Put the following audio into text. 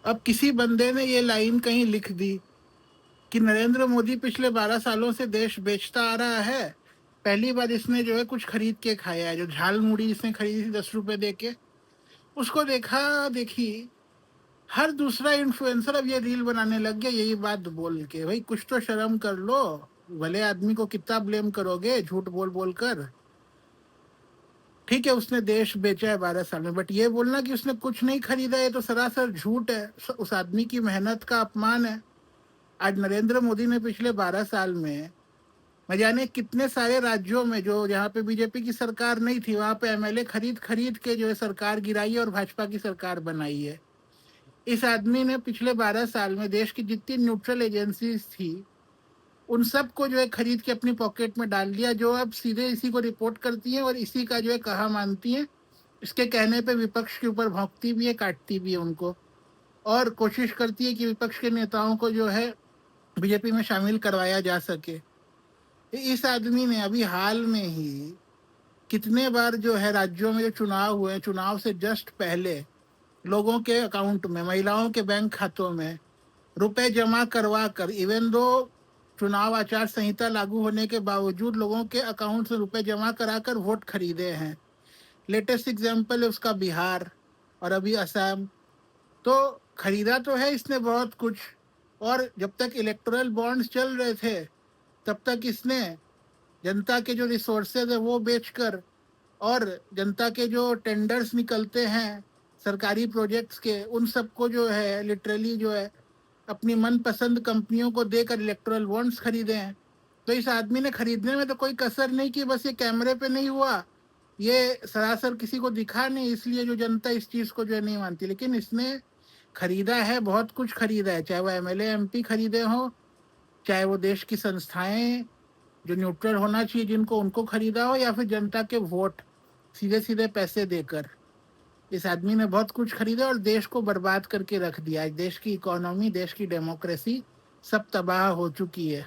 अब किसी बंदे ने ये लाइन कहीं लिख दी कि नरेंद्र मोदी पिछले 12 सालों से देश बेचता आ रहा है, पहली बार इसने जो है कुछ खरीद के खाया है। जो झाल मुड़ी इसने खरीदी थी 10 रुपए दे के, उसको देखा देखी हर दूसरा इन्फ्लुएंसर अब ये रील बनाने लग गया यही बात बोल के। भाई कुछ तो शर्म कर लो, भले आदमी को कितना ब्लेम करोगे झूठ बोल बोल कर। ठीक है उसने देश बेचा है 12 साल में, बट ये बोलना कि उसने कुछ नहीं खरीदा है तो सरासर झूठ है, उस आदमी की मेहनत का अपमान है। आज नरेंद्र मोदी ने पिछले 12 साल में न जाने कितने सारे राज्यों में, जो जहाँ पे बीजेपी की सरकार नहीं थी, वहां पे एमएलए खरीद खरीद के जो है सरकार गिराई है और भाजपा की सरकार बनाई है। इस आदमी ने पिछले 12 साल में देश की जितनी न्यूट्रल एजेंसीज थी उन सबको जो है खरीद के अपनी पॉकेट में डाल दिया, जो अब सीधे इसी को रिपोर्ट करती हैं और इसी का जो है कहा मानती हैं। इसके कहने पे विपक्ष के ऊपर भौंकती भी है, काटती भी है उनको, और कोशिश करती है कि विपक्ष के नेताओं को जो है बीजेपी में शामिल करवाया जा सके। इस आदमी ने अभी हाल में ही कितने बार जो है राज्यों में जो चुनाव हुए, चुनाव से जस्ट पहले लोगों के अकाउंट में, महिलाओं के बैंक खातों में रुपए जमा करवा कर, इवन दो चुनाव आचार संहिता लागू होने के बावजूद लोगों के अकाउंट से रुपए जमा कराकर वोट खरीदे हैं। लेटेस्ट एग्जाम्पल है उसका बिहार और अभी असम। तो खरीदा तो है इसने बहुत कुछ, और जब तक इलेक्टोरल बॉन्ड्स चल रहे थे तब तक इसने जनता के जो रिसोर्सेज है वो बेचकर, और जनता के जो टेंडर्स निकलते हैं सरकारी प्रोजेक्ट्स के, उन सबको जो है लिटरली जो है अपनी मनपसंद कंपनियों को देकर इलेक्टोरल बॉन्ड्स खरीदे हैं। तो इस आदमी ने खरीदने में तो कोई कसर नहीं की, बस ये कैमरे पे नहीं हुआ, ये सरासर किसी को दिखा नहीं, इसलिए जो जनता इस चीज को जो है नहीं मानती। लेकिन इसने खरीदा है, बहुत कुछ खरीदा है, चाहे वो एमएलए एमपी खरीदे हो, चाहे वो देश की संस्थाएं जो न्यूट्रल होना चाहिए जिनको, उनको खरीदा हो, या फिर जनता के वोट सीधे सीधे पैसे देकर। इस आदमी ने बहुत कुछ खरीदा और देश को बर्बाद करके रख दिया। आज देश की इकोनॉमी, देश की डेमोक्रेसी सब तबाह हो चुकी है।